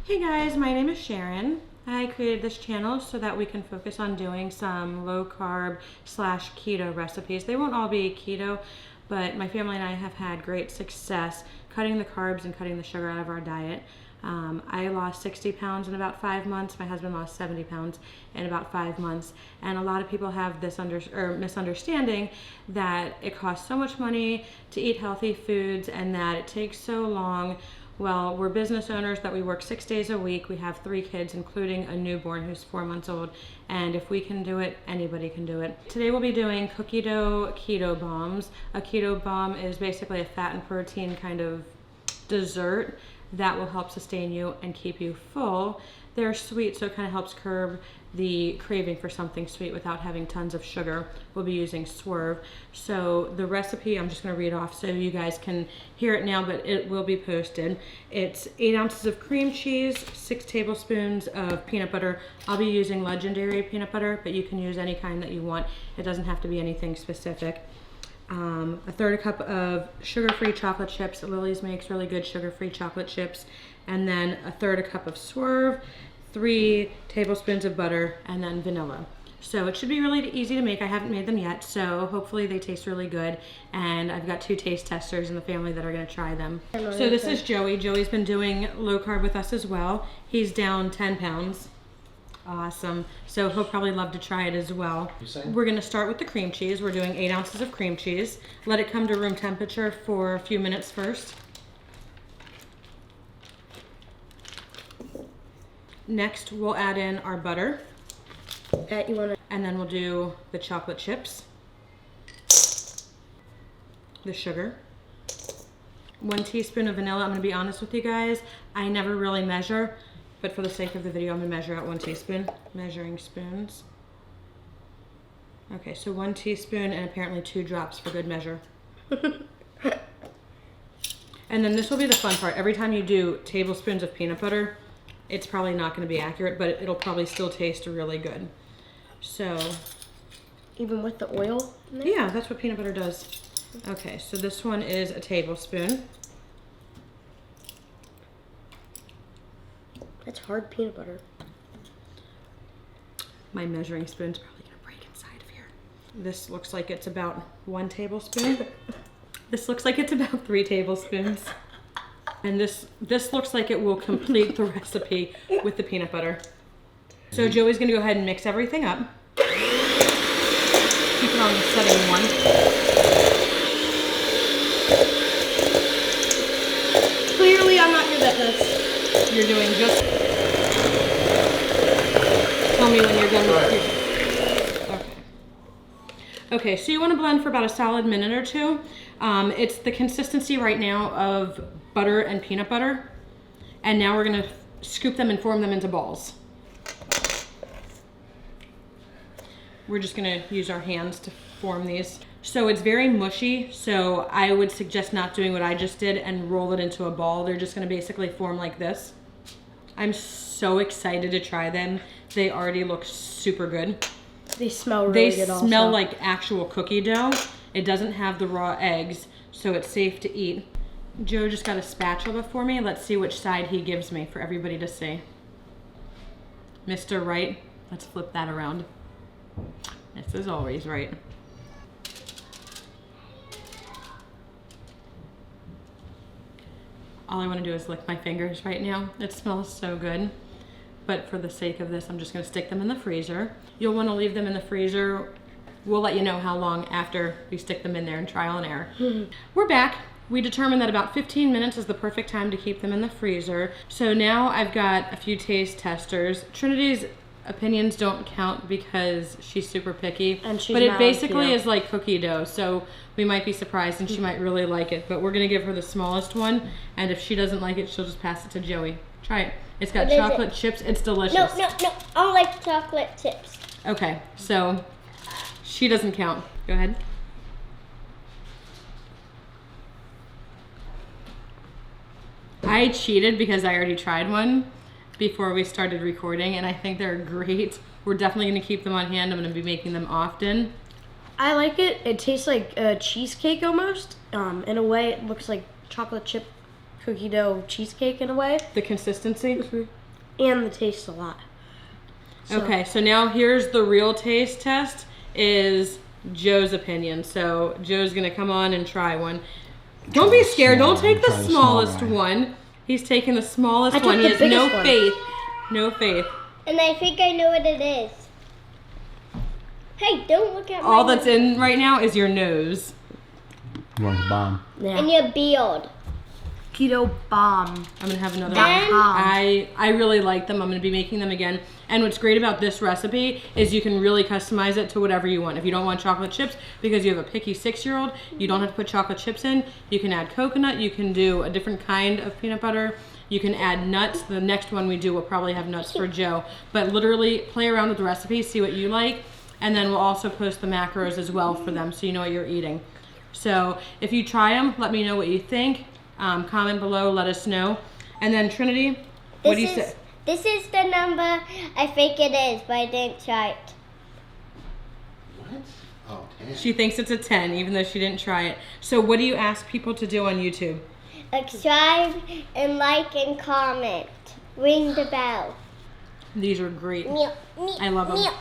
Hey guys, my name is Sharon. I created this channel so that we can focus on doing some low carb / keto recipes. They won't all be keto, but my family and I have had great success cutting the carbs and cutting the sugar out of our diet. I lost 60 pounds in about 5 months. My husband lost 70 pounds in about 5 months. And a lot of people have this misunderstanding that it costs so much money to eat healthy foods and that it takes so long. Well, we're business owners that we work 6 days a week. We have 3 kids, including a newborn who's 4 months old. And if we can do it, anybody can do it. Today we'll be doing cookie dough keto bombs. A keto bomb is basically a fat and protein kind of dessert that will help sustain you and keep you full. They're sweet, so it kind of helps curb the craving for something sweet without having tons of sugar. We'll be using Swerve. So the recipe, I'm just gonna read off so you guys can hear it now, but it will be posted. It's 8 ounces of cream cheese, 6 tablespoons of peanut butter. I'll be using Legendary peanut butter, but you can use any kind that you want. It doesn't have to be anything specific. A third cup of sugar-free chocolate chips. Lily's makes really good sugar-free chocolate chips. And then a third cup of Swerve, 3 tablespoons of butter, and then vanilla. So it should be really easy to make. I haven't made them yet, so hopefully they taste really good. And I've got 2 taste testers in the family that are gonna try them. So this is Joey. Joey's been doing low carb with us as well. He's down 10 pounds. Awesome. So he'll probably love to try it as well. We're going to start with the cream cheese. We're doing 8 ounces of cream cheese. Let it come to room temperature for a few minutes first. Next, we'll add in our butter. And then we'll do the chocolate chips, the sugar, 1 teaspoon of vanilla. I'm going to be honest with you guys. I never really measure. But for the sake of the video, I'm gonna measure out 1 teaspoon. Measuring spoons. Okay, so 1 teaspoon and apparently 2 drops for good measure. And then this will be the fun part. Every time you do tablespoons of peanut butter, it's probably not gonna be accurate, but it'll probably still taste really good. So. Even with the oil in there? Yeah, that's what peanut butter does. Okay, so this one is a tablespoon. That's hard peanut butter. My measuring spoon's probably gonna break inside of here. This looks like it's about 1 tablespoon. This looks like it's about 3 tablespoons. And this looks like it will complete the recipe with the peanut butter. So Joey's gonna go ahead and mix everything up. Keep it on setting 1. Clearly I'm not good at this. You're doing just... Tell me when you're done with it. Okay. Okay, so you want to blend for about a solid minute or 2. It's the consistency right now of butter and peanut butter. And now we're going to scoop them and form them into balls. We're just going to use our hands to form these. So it's very mushy, so I would suggest not doing what I just did and roll it into a ball. They're just going to basically form like this. I'm so excited to try them. They already look super good. They smell really good also. They smell like actual cookie dough. It doesn't have the raw eggs, so it's safe to eat. Joe just got a spatula for me. Let's see which side he gives me for everybody to see. Mr. Right, let's flip that around. This is always right. All I want to do is lick my fingers right now. It smells so good. But for the sake of this, I'm just going to stick them in the freezer. You'll want to leave them in the freezer. We'll let you know how long after we stick them in there in trial and error. We're back. We determined that about 15 minutes is the perfect time to keep them in the freezer. So now I've got a few taste testers. Trinity's opinions don't count because she's super picky. And she's but it basically is like cookie dough, so we might be surprised and she might really like it. But we're gonna give her the smallest one, and if she doesn't like it, she'll just pass it to Joey. Try it. It's got chocolate chips. It's delicious. No. I don't like chocolate chips. Okay, so she doesn't count. Go ahead. I cheated because I already tried one before we started recording, and I think they're great. We're definitely going to keep them on hand. I'm going to be making them often. I like it. It tastes like a cheesecake almost. In a way, it looks like chocolate chip cookie dough cheesecake in a way. The consistency? and the taste a lot. So- Okay, so now here's the real taste test is Joe's opinion. So Joe's gonna come on and try one. Don't be scared. Don't take the Try the small smallest guy. one. He's taking the smallest I took one. He the has no biggest one. faith. No faith. And I think I know what it is. Hey, don't look at All my that's in right now is your nose. One's bomb. Yeah. and your beard. Keto bomb. I'm gonna have another Then- one. I really like them. I'm gonna be making them again. And what's great about this recipe is you can really customize it to whatever you want. If you don't want chocolate chips because you have a picky 6-year-old, you don't have to put chocolate chips in. You can add coconut. You can do a different kind of peanut butter. You can add nuts. The next one we do will probably have nuts for Joe. But literally play around with the recipe, see what you like, and then we'll also post the macros as well for them so you know what you're eating. So if you try them, let me know what you think. Comment below, let us know. And then Trinity, what do you say? This is the number I think it is, but I didn't try it. What? Oh, 10. She thinks it's a 10, even though she didn't try it. So what do you ask people to do on YouTube? Subscribe and like and comment. Ring the bell. These are great. Meow, meow, I love 'em. meow.